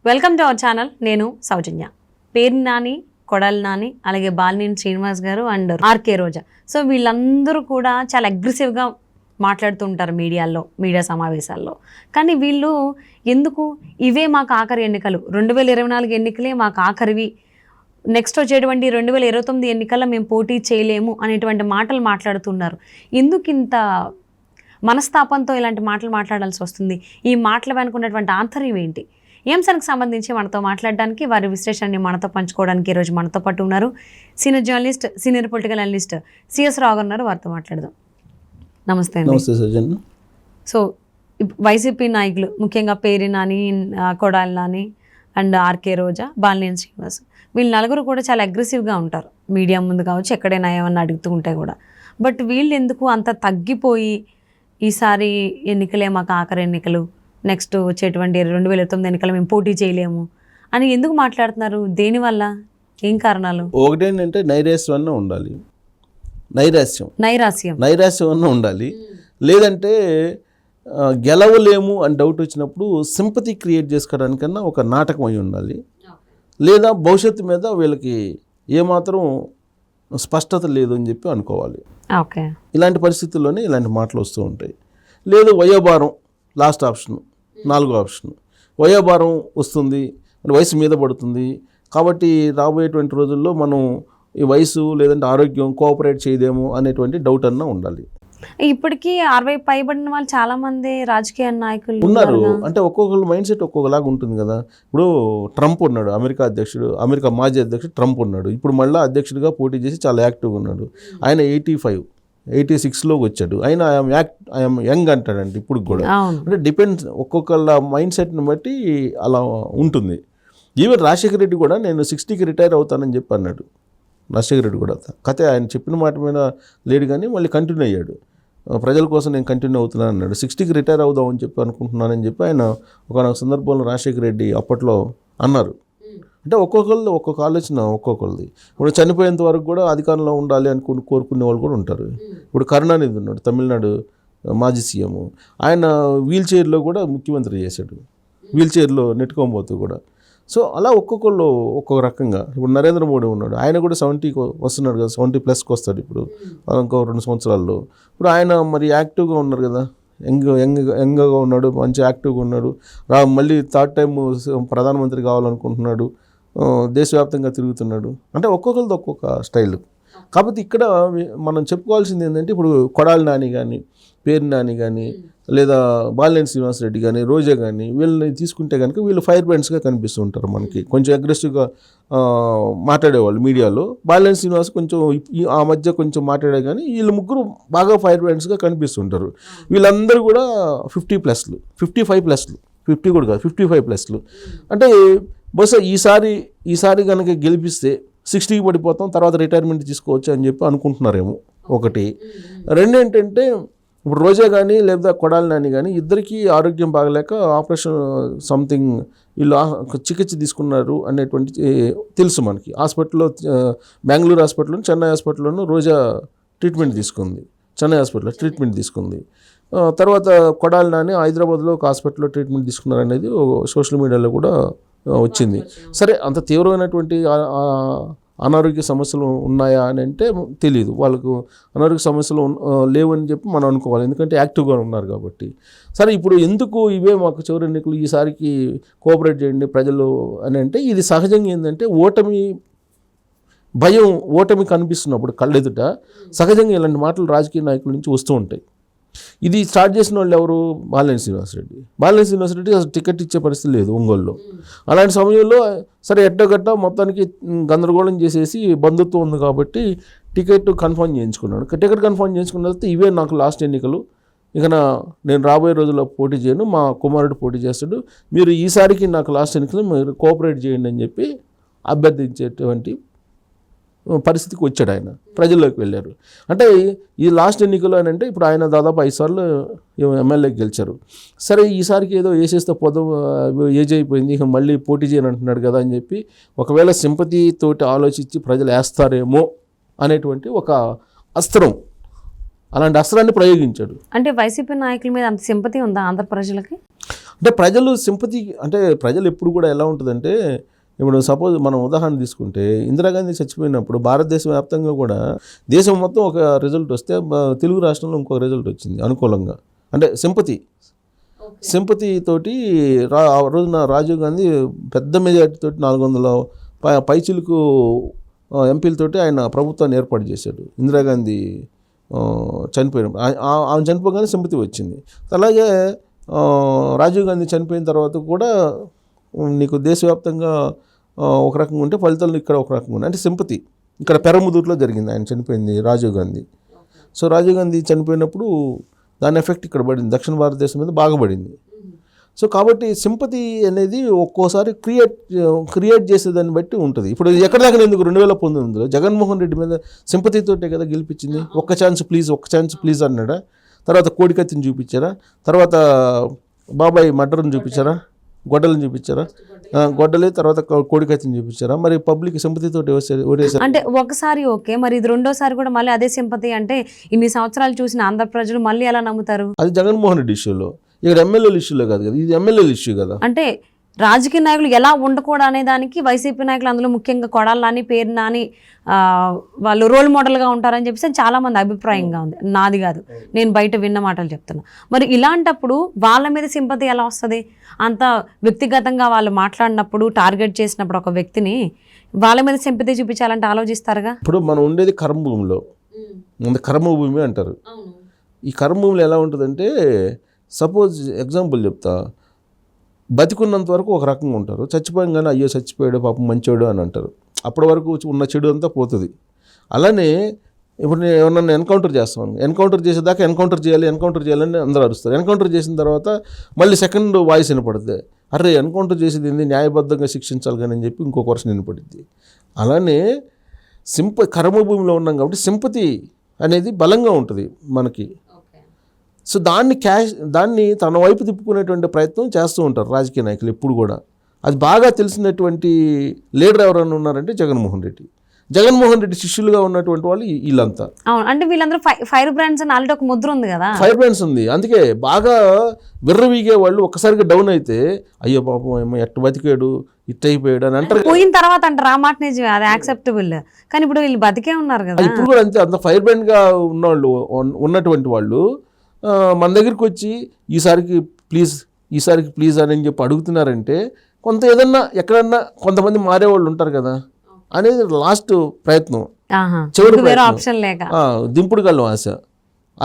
Welcome to our channel. నేను సౌజన్య. పేరు నాని, కొడాలి నాని, అలాగే బాలినేని శ్రీనివాస్ గారు అండ్ ఆర్కే రోజా. సో వీళ్ళందరూ కూడా చాలా అగ్రెసివ్గా మాట్లాడుతూ ఉంటారు మీడియా సమావేశాల్లో. కానీ వీళ్ళు ఎందుకు ఇవే మాకు ఆఖరి ఎన్నికలు, 2024 ఎన్నికలే మాకు ఆఖరివి, నెక్స్ట్ వచ్చేటువంటి 2029 ఎన్నికల్లో మేము పోటీ చేయలేము అనేటువంటి మాటలు మాట్లాడుతున్నారు. ఎందుకు ఇంత మనస్తాపంతో ఇలాంటి మాటలు మాట్లాడాల్సి వస్తుంది? ఈ మాటల వెనుక ఉన్నటువంటి ఆంతర్యం ఏంటి? ఈ అంశానికి సంబంధించి మనతో మాట్లాడడానికి, వారి విశ్లేషణని మనతో పంచుకోవడానికి ఈరోజు మనతో పాటు ఉన్నారు senior journalist, senior political analyst CS Rao garu ఉన్నారు. వారితో మాట్లాడదాం. నమస్తే అండి. నమస్తే సజ్జన్. సో వైసీపీ నాయకులు ముఖ్యంగా పేరు నాని, కొడాలి నాని అండ్ ఆర్కే రోజా, బాలినేని శ్రీనివాస్, వీళ్ళు నలుగురు కూడా చాలా అగ్రెసివ్గా ఉంటారు మీడియా ముందు కావచ్చు, ఎక్కడైనా ఏమన్నా అడుగుతూ ఉంటే కూడా. బట్ వీళ్ళు ఎందుకు అంత తగ్గిపోయి ఈసారి ఎన్నికలే మాకు ఆఖరి ఎన్నికలు, నెక్స్ట్ వచ్చేటువంటి 2029 ఎన్నికలు మేము పోటీ చేయలేము అని ఎందుకు మాట్లాడుతున్నారు? దేనివల్ల, ఏం కారణాలు? ఒకటేంటంటే నైరాశ్యం అన్న ఉండాలి, నైరాశ్యం అన్న ఉండాలి. లేదంటే గెలవలేము అని డౌట్ వచ్చినప్పుడు సింపతి క్రియేట్ చేసుకోవడానికన్నా ఒక నాటకం అయి ఉండాలి. లేదా భవిష్యత్తు మీద వీళ్ళకి ఏమాత్రం స్పష్టత లేదు అని చెప్పి అనుకోవాలి. ఓకే, ఇలాంటి పరిస్థితుల్లోనే ఇలాంటి మాటలు వస్తూ ఉంటాయి. లేదు వయోభారం లాస్ట్ ఆప్షన్, 4వ ఆప్షన్. వయోభారం వస్తుంది, వయసు మీద పడుతుంది కాబట్టి రాబోయేటువంటి రోజుల్లో మనం ఈ వయసు లేదంటే ఆరోగ్యం కోఆపరేట్ చేయదేమో అనేటువంటి డౌట్ అన్నా ఉండాలి. ఇప్పటికీ 60 పైబడిన వాళ్ళు చాలా మంది రాజకీయ నాయకులు ఉన్నారు. అంటే ఒక్కొక్కరు మైండ్ సెట్ ఒక్కొక్కలాగా ఉంటుంది కదా. ఇప్పుడు ట్రంప్ ఉన్నాడు, అమెరికా మాజీ అధ్యక్షుడు ట్రంప్ ఉన్నాడు. ఇప్పుడు మళ్ళీ అధ్యక్షుడిగా పోటీ చేసి చాలా యాక్టివ్గా ఉన్నాడు. ఆయన 86లోకి వచ్చాడు. ఆయన ఐఎమ్ యంగ్ అంటాడండి ఇప్పుడు కూడా. అంటే డిపెండ్స్, ఒక్కొక్కళ్ళ మైండ్ సెట్ని బట్టి అలా ఉంటుంది. ఈవెన్ రాజశేఖర రెడ్డి కూడా నేను 60కి రిటైర్ అవుతానని చెప్పి అన్నాడు. రాజశేఖర రెడ్డి కూడా కథ ఆయన చెప్పిన మాట మీద లేడు కానీ మళ్ళీ కంటిన్యూ అయ్యాడు. ప్రజల కోసం నేను కంటిన్యూ అవుతున్నాను అన్నాడు. 60కి రిటైర్ అవుదామని చెప్పి అనుకుంటున్నానని చెప్పి ఆయన ఒక సందర్భంలో రాజశేఖర రెడ్డి అప్పట్లో అన్నారు. అంటే ఒక్కొక్కరిది ఒక్కొక్క ఆలోచన ఒక్కొక్కరిది. ఇప్పుడు చనిపోయేంత వరకు కూడా అధికారంలో ఉండాలి అని కోరుకునే వాళ్ళు కూడా ఉంటారు. ఇప్పుడు కరుణానిధి ఉన్నాడు, తమిళనాడు మాజీ సీఎం. ఆయన వీల్ చైర్లో కూడా ముఖ్యమంత్రి చేశాడు, వీల్ చైర్లో నెట్టుకోబోతూ కూడా. సో అలా ఒక్కొక్కళ్ళు ఒక్కొక్క రకంగా. ఇప్పుడు నరేంద్ర మోడీ ఉన్నాడు, ఆయన కూడా 70కి వస్తున్నాడు కదా, 70+ వస్తాడు ఇప్పుడు ఇంకో 2 సంవత్సరాల్లో. ఇప్పుడు ఆయన మరి యాక్టివ్గా ఉన్నారు కదా, యంగ్గా ఉన్నాడు, మంచి యాక్టివ్గా ఉన్నాడు. మళ్ళీ 3rd టైం ప్రధానమంత్రి కావాలనుకుంటున్నాడు, దేశవ్యాప్తంగా తిరుగుతున్నాడు. అంటే ఒక్కొక్కరిది ఒక్కొక్క స్టైల్. కాబట్టి ఇక్కడ మనం చెప్పుకోవాల్సింది ఏంటంటే, ఇప్పుడు కొడాలి నాని కానీ, పేరు నాని కానీ, లేదా బాలినేని శ్రీనివాస్ రెడ్డి కానీ, రోజా కానీ, వీళ్ళని తీసుకుంటే కనుక వీళ్ళు ఫైర్ బ్రాండ్స్గా కనిపిస్తూ ఉంటారు మనకి. కొంచెం అగ్రెసివ్గా మాట్లాడేవాళ్ళు మీడియాలో. బాలినేని శ్రీనివాస్ కొంచెం ఆ మధ్య కొంచెం మాట్లాడే కానీ వీళ్ళు ముగ్గురు బాగా ఫైర్ బ్రాండ్స్గా కనిపిస్తుంటారు. వీళ్ళందరూ కూడా 50+లు, 55+లు, 50 కూడా కాదు 55+లు. అంటే బహుశా ఈసారి కనుక గెలిపిస్తే 60కి పడిపోతాం, తర్వాత రిటైర్మెంట్ తీసుకోవచ్చు అని చెప్పి అనుకుంటున్నారేమో. ఒకటి. రెండేంటంటే, ఇప్పుడు రోజా కానీ లేదా కొడాలి నాని కానీ ఇద్దరికీ ఆరోగ్యం బాగలేక ఆపరేషన్ సంథింగ్ వీళ్ళు చికిత్స తీసుకున్నారు అనేటువంటి తెలుసు మనకి. హాస్పిటల్లో, బెంగళూరు హాస్పిటల్లోను, చెన్నై హాస్పిటల్లోనూ రోజా ట్రీట్మెంట్ తీసుకుంది, చెన్నై హాస్పిటల్లో ట్రీట్మెంట్ తీసుకుంది. తర్వాత కొడాలి నాని హైదరాబాద్లో ఒక హాస్పిటల్లో ట్రీట్మెంట్ తీసుకున్నారు అనేది సోషల్ మీడియాలో కూడా వచ్చింది. సరే, అంత తీవ్రమైనటువంటి అనారోగ్య సమస్యలు ఉన్నాయా అని అంటే తెలియదు. వాళ్ళకు అనారోగ్య సమస్యలు లేవని చెప్పి మనం అనుకోవాలి, ఎందుకంటే యాక్టివ్గా ఉన్నారు కాబట్టి. సరే, ఇప్పుడు ఎందుకు ఇవే మాకు చివరి ఎన్నికలు, ఈసారికి కోఆపరేట్ చేయండి ప్రజలు అని అంటే, ఇది సహజంగా ఏంటంటే ఓటమి కనిపిస్తున్నప్పుడు కళ్ళెదుట సహజంగా ఇలాంటి మాటలు రాజకీయ నాయకుల నుంచి వస్తూ ఉంటాయి. ఇది స్టార్ట్ చేసిన వాళ్ళు ఎవరు? బాలినేని శ్రీనివాస్ రెడ్డి అసలు టికెట్ ఇచ్చే పరిస్థితి లేదు ఒంగోలులో. అలాంటి సమయంలో సరే ఎట్టగట్ట మొత్తానికి గందరగోళం చేసేసి బంధుత్వం ఉంది కాబట్టి టికెట్ కన్ఫర్మ్ చేయించుకున్నాడు. టికెట్ కన్ఫర్మ్ చేయించుకున్న తర్వాత ఇవే నాకు లాస్ట్ ఎన్నికలు, ఇక నేను రాబోయే రోజుల్లో పోటీ చేయను, మా కుమారుడు పోటీ చేస్తాడు, మీరు ఈసారికి నాకు లాస్ట్ ఎన్నికలు మీరు కోఆపరేట్ చేయండి అని చెప్పి అభ్యర్థించేటువంటి పరిస్థితికి వచ్చాడు. ఆయన ప్రజల్లోకి వెళ్ళారు. అంటే ఈ లాస్ట్ ఎన్నికలు అని అంటే ఇప్పుడు ఆయన దాదాపు 5 సార్లు ఎమ్మెల్యేకి గెలిచారు. సరే, ఈసారికి ఏదో వేసేస్తే ఏజ్ అయిపోయింది, ఇక మళ్ళీ పోటీ చేయని అంటున్నాడు కదా అని చెప్పి ఒకవేళ సింపతితోటి ఆలోచించి ప్రజలు వేస్తారేమో అనేటువంటి ఒక అస్త్రం అలాంటి అస్త్రాన్ని ప్రయోగించాడు. అంటే వైసీపీ నాయకుల మీద అంత సింపతి ఉందా ఆంధ్ర ప్రజలకి? అంటే ప్రజలు సింపతి, అంటే ప్రజలు ఎప్పుడు కూడా ఎలా ఉంటుందంటే, ఇప్పుడు సపోజ్ మనం ఉదాహరణ తీసుకుంటే ఇందిరాగాంధీ చచ్చిపోయినప్పుడు భారతదేశం వ్యాప్తంగా కూడా దేశం మొత్తం ఒక రిజల్ట్ వస్తే తెలుగు రాష్ట్రంలో ఇంకొక రిజల్ట్ వచ్చింది అనుకూలంగా. అంటే సింపతి తోటి ఆ రోజున రాజీవ్ గాంధీ పెద్ద మెజార్టీ తోటి 400 పైచిలకు ఎంపీలతోటి ఆయన ప్రభుత్వాన్ని ఏర్పాటు చేశాడు. ఇందిరాగాంధీ చనిపోయినప్పుడు ఆమె చనిపోగానే సింపతి వచ్చింది. అలాగే రాజీవ్ గాంధీ చనిపోయిన తర్వాత కూడా నీకు దేశవ్యాప్తంగా ఒక రకంగా ఉంటే ఫలితాలు ఇక్కడ ఒక రకంగా ఉన్నాయి. అంటే సింపతి ఇక్కడ పెరముదూరులో జరిగింది, ఆయన చనిపోయింది రాజీవ్ గాంధీ. సో రాజీవ్ గాంధీ చనిపోయినప్పుడు దాని ఎఫెక్ట్ ఇక్కడ పడింది, దక్షిణ భారతదేశం మీద బాగా పడింది. సో కాబట్టి సింపతి అనేది ఒక్కోసారి క్రియేట్ చేసేదాన్ని బట్టి ఉంటుంది. ఇప్పుడు ఎక్కడ దాకా ఎందుకు 2019లో జగన్మోహన్ రెడ్డి మీద సింపతితోటే కదా గెలిపించింది. ఒక్క ఛాన్స్ ప్లీజ్ అన్నాడా? తర్వాత కోడికత్తిని చూపించారా? తర్వాత బాబాయ్ మర్డర్ని చూపించారా? గొడ్డలను చూపించారా? గొడ్డలే తర్వాత కోడికత్తిని చూపించారా? మరి పబ్లిక్ సింపతితో ఓటేసారు. అంటే ఒకసారి ఓకే, మరి ఇది రెండోసారి కూడా మళ్ళీ అదే సింపతి అంటే ఇన్ని సంవత్సరాలు చూసిన ఆంధ్ర ప్రజలు మళ్ళీ ఎలా నమ్ముతారు? అది జగన్మోహన్ రెడ్డి ఇష్యూలో, ఇక్కడ ఎమ్మెల్యేల ఇష్యూలో కాదు కదా, ఇది ఎమ్మెల్యేల ఇష్యూ కదా. అంటే రాజకీయ నాయకులు ఎలా ఉండకూడదు అనే దానికి వైసీపీ నాయకులు, అందులో ముఖ్యంగా కొడాలి నాని, పేరు నాని వాళ్ళు రోల్ మోడల్గా ఉంటారని చెప్పేసి చాలా మంది అభిప్రాయంగా ఉంది. నాది కాదు, నేను బయట విన్న మాటలు చెప్తున్నా. మరి ఇలాంటప్పుడు వాళ్ళ మీద సింపతి ఎలా వస్తుంది? అంత వ్యక్తిగతంగా వాళ్ళు మాట్లాడినప్పుడు, టార్గెట్ చేసినప్పుడు ఒక వ్యక్తిని వాళ్ళ మీద సింపతి చూపించాలంటే ఆలోచిస్తారుగా. ఇప్పుడు మనం ఉండేది కర్మభూమిలో, కర్మభూమి అంటారు. ఈ కర్మభూమిలో ఎలా ఉంటుందంటే, సపోజ్ ఎగ్జాంపుల్ చెప్తా, బతికున్నంత వరకు ఒక రకంగా ఉంటారు, చచ్చిపోయాగానే అయ్యో చచ్చిపోయాడు పాపం మంచోడు అని అంటారు. అప్పటి వరకు ఉన్న చెడు అంతా పోతుంది. అలానే ఇప్పుడు నేను ఏమన్నా ఎన్కౌంటర్ చేస్తాను, ఎన్కౌంటర్ చేసేదాకా ఎన్కౌంటర్ చేయాలని అందరూ అరుస్తారు. ఎన్కౌంటర్ చేసిన తర్వాత మళ్ళీ సెకండ్ వాయిస్ వినపడుతుంది, అరే ఎన్కౌంటర్ చేసేది ఏంది, న్యాయబద్ధంగా శిక్షించాలి కానీ అని చెప్పి ఇంకొక వర్షన్ వినపడుద్ది. అలానే కర్మభూమిలో ఉన్నాం కాబట్టి సింపతి అనేది బలంగా ఉంటుంది మనకి. సో దాన్ని తన వైపు తిప్పుకునేటువంటి ప్రయత్నం చేస్తూ ఉంటారు రాజకీయ నాయకులు ఎప్పుడు కూడా. అది బాగా తెలిసినటువంటి లీడర్ ఎవరైనా ఉన్నారంటే జగన్మోహన్ రెడ్డి శిష్యులుగా ఉన్నటువంటి వాళ్ళు వీళ్ళంతా. అవును, అంటే వీళ్ళందరూ ఫైర్ బ్రాండ్స్ అని ఆల్రెడీ ఒక ముద్ర ఉంది కదా, ఫైర్ బ్రాండ్స్ ఉంది. అందుకే బాగా విర్రవీగే వాళ్ళు ఒక్కసారిగా డౌన్ అయితే అయ్యో పాపం ఏమో ఎట్ట బతికాడు ఇట్ అయిపోయాడు అని అంటారు. పోయిన తర్వాత అంటారు ఆ మాట నిజమే, అది యాక్సెప్టబుల్. కానీ ఇప్పుడు వీళ్ళు బతికే ఉన్నారు కదా. ఇప్పుడు కూడా అంతే, అంత ఫైర్ బ్రాండ్గా ఉన్నటువంటి వాళ్ళు మన దగ్గరికి వచ్చి ఈసారికి ప్లీజ్ అని చెప్పి అడుగుతున్నారంటే కొంత ఏదన్నా ఎక్కడన్నా కొంతమంది మారేవాళ్ళు ఉంటారు కదా అనేది లాస్ట్ ప్రయత్నం, చివరి ఆప్షన్ లేక దింపుడు గల్లం ఆశ.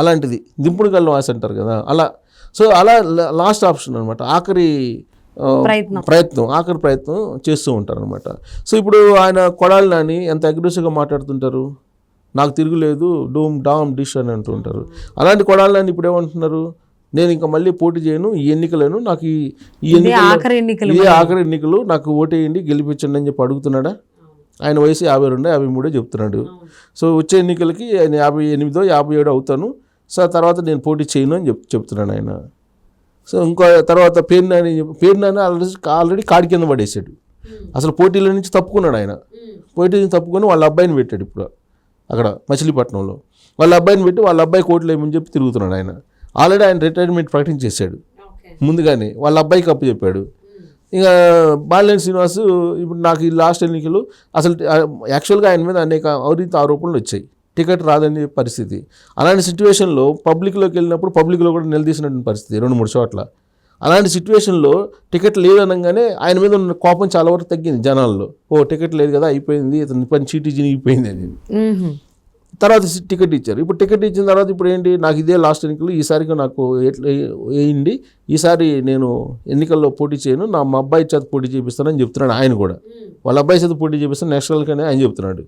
అలాంటిది దింపుడు గల్లం ఆశ అంటారు కదా అలా. సో అలా లాస్ట్ ఆప్షన్ అనమాట, ఆఖరి ప్రయత్నం చేస్తూ ఉంటారు అనమాట. సో ఇప్పుడు ఆయన కొడాలి నాని ఎంత అగ్రెసివ్గా మాట్లాడుతుంటారు, నాకు తిరుగులేదు డూమ్ డామ్ డిష్ అని అంటుంటారు. అలాంటి కొడాలని ఇప్పుడు ఏమంటున్నారు, నేను ఇంకా మళ్ళీ పోటీ చేయను, ఈ ఎన్నికలను నాకు ఈ ఆఖరి ఎన్నికలు నాకు ఓటేయండి గెలిపించండి అని చెప్పి అడుగుతున్నాడా? ఆయన వయసు 52, 53 చెప్తున్నాడు. సో వచ్చే ఎన్నికలకి ఆయన 58, 57 అవుతాను, సో తర్వాత నేను పోటీ చేయను అని చెప్తున్నాడు ఆయన. సో ఇంకో తర్వాత పేరు నాని ఆల్రెడీ కాడి కింద పడేసాడు. అసలు పోటీల నుంచి తప్పుకున్నాడు ఆయన. పోటీ నుంచి తప్పుకొని వాళ్ళ అబ్బాయిని పెట్టాడు ఇప్పుడు అక్కడ మచిలీపట్నంలో. వాళ్ళ అబ్బాయిని పెట్టి వాళ్ళ అబ్బాయి కోట్లు ఏమని చెప్పి తిరుగుతున్నాడు ఆయన. ఆల్రెడీ ఆయన రిటైర్మెంట్ ప్రకటించేశాడు ముందుగానే, వాళ్ళ అబ్బాయికి అప్పు చెప్పాడు. ఇక బాలినేని శ్రీనివాస్ ఇప్పుడు నాకు ఈ లాస్ట్ ఎన్నికలు అసలు యాక్చువల్గా ఆయన మీద అనేక అవినీతి ఆరోపణలు వచ్చాయి, టికెట్ రాదని పరిస్థితి. అలాంటి సిచ్యువేషన్లో పబ్లిక్లోకి వెళ్ళినప్పుడు పబ్లిక్లో కూడా నిలదీసినటువంటి పరిస్థితి 2-3 చోట్ల. అలాంటి సిచ్యువేషన్లో టికెట్ లేదనగానే ఆయన మీద ఉన్న కోపం చాలా వరకు తగ్గింది జనాల్లో. టికెట్ లేదు కదా అయిపోయింది, ఇతని పని చీటీ చినిగిపోయింది అని. తర్వాత టికెట్ ఇచ్చారు. ఇప్పుడు టికెట్ ఇచ్చిన తర్వాత ఇప్పుడు ఏంటి, నాకు ఇదే లాస్ట్ ఎన్నికలు, ఈసారికి నాకు వేయండి, ఈసారి నేను ఎన్నికల్లో పోటీ చేయను, మా అబ్బాయి చేత పోటీ చేపిస్తానని చెప్తున్నాడు ఆయన కూడా. వాళ్ళ అబ్బాయి చేత పోటీ చేపిస్తాను నేషనల్గానే ఆయన చెప్తున్నాడు.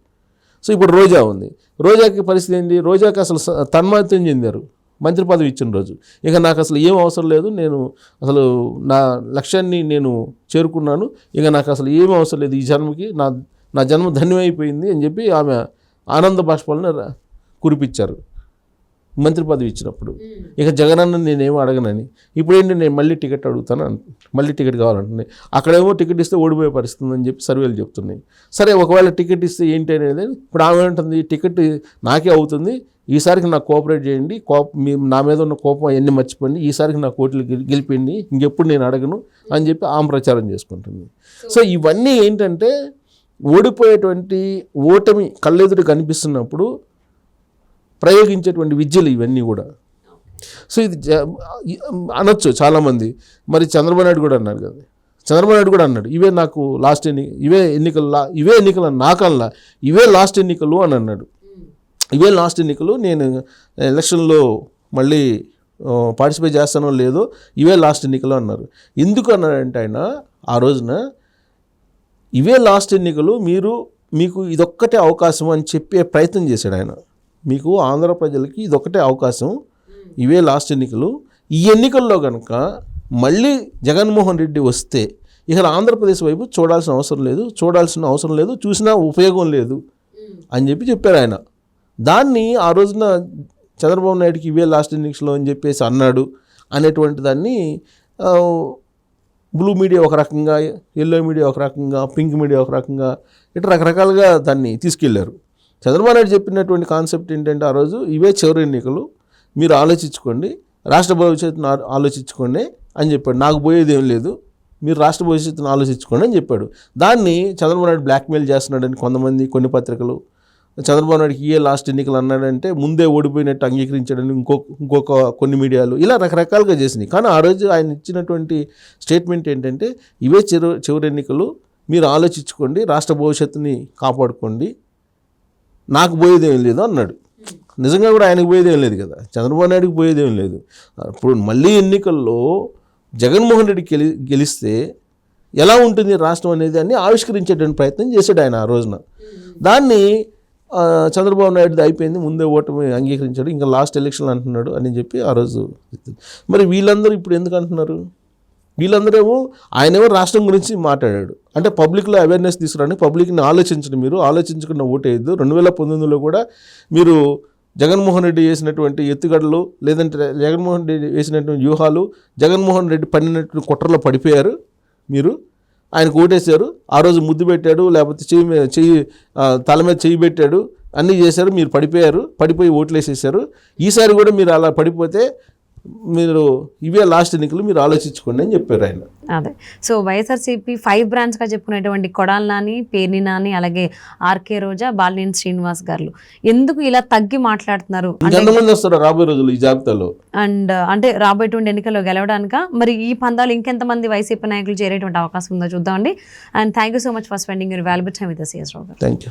సో ఇప్పుడు రోజా ఉంది, రోజాకి పరిస్థితి ఏంటి, రోజాకి అసలు తన్మయత్వం చెందారు మంత్రి పదవి ఇచ్చిన రోజు. ఇక నాకు అసలు ఏం అవసరం లేదు, నేను అసలు నా లక్ష్యాన్ని నేను చేరుకున్నాను, ఇక నాకు అసలు ఏమీ అవసరం లేదు ఈ జన్మకి, నా జన్మ ధన్యమైపోయింది అని చెప్పి ఆమె ఆనంద బాష్పాలను కురిపించారు మంత్రి పదవి ఇచ్చినప్పుడు. ఇక జగనన్న నేనేమో అడగనని, ఇప్పుడేంటి నేను మళ్ళీ టికెట్ అడుగుతాను, మళ్ళీ టికెట్ కావాలంటున్నాయి. అక్కడేమో టికెట్ ఇస్తే ఓడిపోయే పరిస్థితి అని చెప్పి సర్వేలు చెప్తున్నాయి. సరే ఒకవేళ టికెట్ ఇస్తే ఏంటి అనేది ఇప్పుడు ఆమె ఉంటుంది, టికెట్ నాకే అవుతుంది, ఈసారికి నాకు కోఆపరేట్ చేయండి, నా మీద ఉన్న కోపం అవన్నీ మర్చిపోండి, ఈసారికి నాకు ఓట్లు గెలిపిండి, ఇంకెప్పుడు నేను అడగను అని చెప్పి ఆమె ప్రచారం చేసుకుంటుంది. సో ఇవన్నీ ఏంటంటే ఓడిపోయేటువంటి ఓటమి కళ్ళెదురు కనిపిస్తున్నప్పుడు ప్రయోగించేటువంటి విద్యలు ఇవన్నీ కూడా. సో ఇది అనొచ్చు చాలామంది, మరి చంద్రబాబు నాయుడు కూడా అన్నారు కదా, చంద్రబాబు నాయుడు కూడా అన్నాడు ఇవే నాకు లాస్ట్ ఇవే ఎన్నికలు నాకల్లా ఇవే లాస్ట్ ఎన్నికలు అని అన్నాడు. ఇవే లాస్ట్ ఎన్నికలు, నేను ఎలక్షన్లో మళ్ళీ పార్టిసిపేట్ చేస్తానో లేదో ఇవే లాస్ట్ ఎన్నికలు అన్నారు. ఎందుకు అన్నాడంటే ఆయన ఆ రోజున ఇవే లాస్ట్ ఎన్నికలు, మీకు ఇదొక్కటే అవకాశం అని చెప్పే ప్రయత్నం చేశాడు ఆయన. మీకు ఆంధ్ర ప్రజలకి ఇదొక్కటే అవకాశం, ఇవే లాస్ట్ ఎన్నికలు, ఈ ఎన్నికల్లో కనుక మళ్ళీ జగన్మోహన్ రెడ్డి వస్తే ఇక ఆంధ్రప్రదేశ్ వైపు చూడాల్సిన అవసరం లేదు, చూసినా ఉపయోగం లేదు అని చెప్పారు ఆయన. దాన్ని ఆ రోజున చంద్రబాబు నాయుడుకి ఇవే లాస్ట్ ఎన్నికల్లో అని చెప్పేసి అన్నాడు అనేటువంటి దాన్ని బ్లూ మీడియా ఒక రకంగా, ఎల్లో మీడియా ఒక రకంగా, పింక్ మీడియా ఒక రకంగా, ఇట్లా రకరకాలుగా దాన్ని తీసుకెళ్లారు. చంద్రబాబు నాయుడు చెప్పినటువంటి కాన్సెప్ట్ ఏంటంటే ఆ రోజు ఇవే చివరి ఎన్నికలు, మీరు ఆలోచించుకోండి, రాష్ట్ర భవిష్యత్తును ఆలోచించుకోండి అని చెప్పాడు. నాకు పోయేది ఏం లేదు, మీరు రాష్ట్ర భవిష్యత్తును ఆలోచించుకోండి అని చెప్పాడు. దాన్ని చంద్రబాబు నాయుడు బ్లాక్మెయిల్ చేస్తున్నాడని కొన్ని పత్రికలు, చంద్రబాబు నాయుడుకి ఏ లాస్ట్ ఎన్నికలు అన్నాడంటే ముందే ఓడిపోయినట్టు అంగీకరించాడని ఇంకొక కొన్ని మీడియాలు ఇలా రకరకాలుగా చేసినాయి. కానీ ఆ రోజు ఆయన ఇచ్చినటువంటి స్టేట్మెంట్ ఏంటంటే ఇవే చివరి ఎన్నికలు, మీరు ఆలోచించుకోండి, రాష్ట్ర భవిష్యత్తుని కాపాడుకోండి, నాకు పోయేదేం లేదు అన్నాడు. నిజంగా కూడా ఆయనకు పోయేదేం లేదు కదా, చంద్రబాబు నాయుడుకి పోయేదేం లేదు. ఇప్పుడు మళ్ళీ ఎన్నికల్లో జగన్మోహన్ రెడ్డి గెలిస్తే ఎలా ఉంటుంది రాష్ట్రం అనేది అన్ని ఆవిష్కరించేటువంటి ప్రయత్నం చేశాడు ఆయన ఆ రోజున. దాన్ని చంద్రబాబు నాయుడు అయిపోయింది, ముందే ఓటమి అంగీకరించాడు, ఇంకా లాస్ట్ ఎలక్షన్లు అంటున్నాడు అని చెప్పి ఆ రోజు. మరి వీళ్ళందరూ ఇప్పుడు ఎందుకు అంటున్నారు? వీళ్ళందరేమో ఆయనేమో రాష్ట్రం గురించి మాట్లాడాడు అంటే పబ్లిక్లో అవేర్నెస్ తీసుకురండి, పబ్లిక్ని ఆలోచించండి, మీరు ఆలోచించకుండా ఓటేయద్దు. 2019లో కూడా మీరు జగన్మోహన్ రెడ్డి చేసినటువంటి ఎత్తుగడలు, లేదంటే జగన్మోహన్ రెడ్డి వేసినటువంటి వ్యూహాలు, జగన్మోహన్ రెడ్డి పడినటువంటి కుట్రలో పడిపోయారు, మీరు ఆయనకు ఓటేశారు. ఆ రోజు ముద్దు పెట్టాడు, లేకపోతే తల మీద చెయ్యి పెట్టాడు, అన్నీ చేశారు, మీరు పడిపోయి ఓట్లు వేసేసారు. ఈసారి కూడా మీరు అలా పడిపోతే మీరు ఇవే లాస్ట్ ఎన్నికలు, మీరు ఆలోచించుకోండి అని చెప్పారు ఆయన. అదే సో వైఎస్ఆర్సీపీ 5 బ్రాంచ్గా చెప్పుకునేటువంటి కొడాలి నాని, పేర్ని నాని, అలాగే ఆర్కే రోజా, బాలినేని శ్రీనివాస్ గారు ఎందుకు ఇలా తగ్గి మాట్లాడుతున్నారు? ఎంతమంది వస్తారు రాబోయే రోజులు ఈ జాబితాలో? అండ్ అంటే రాబోయేటువంటి ఎన్నికల్లో గెలవడానిక మరి ఈ పందాలు ఇంకెంతమంది వైసీపీ నాయకులు చేరేటువంటి అవకాశం ఉందో చూద్దామండి. And thank you so much for spending your valuable time with us, CS Rao garu. Thank you.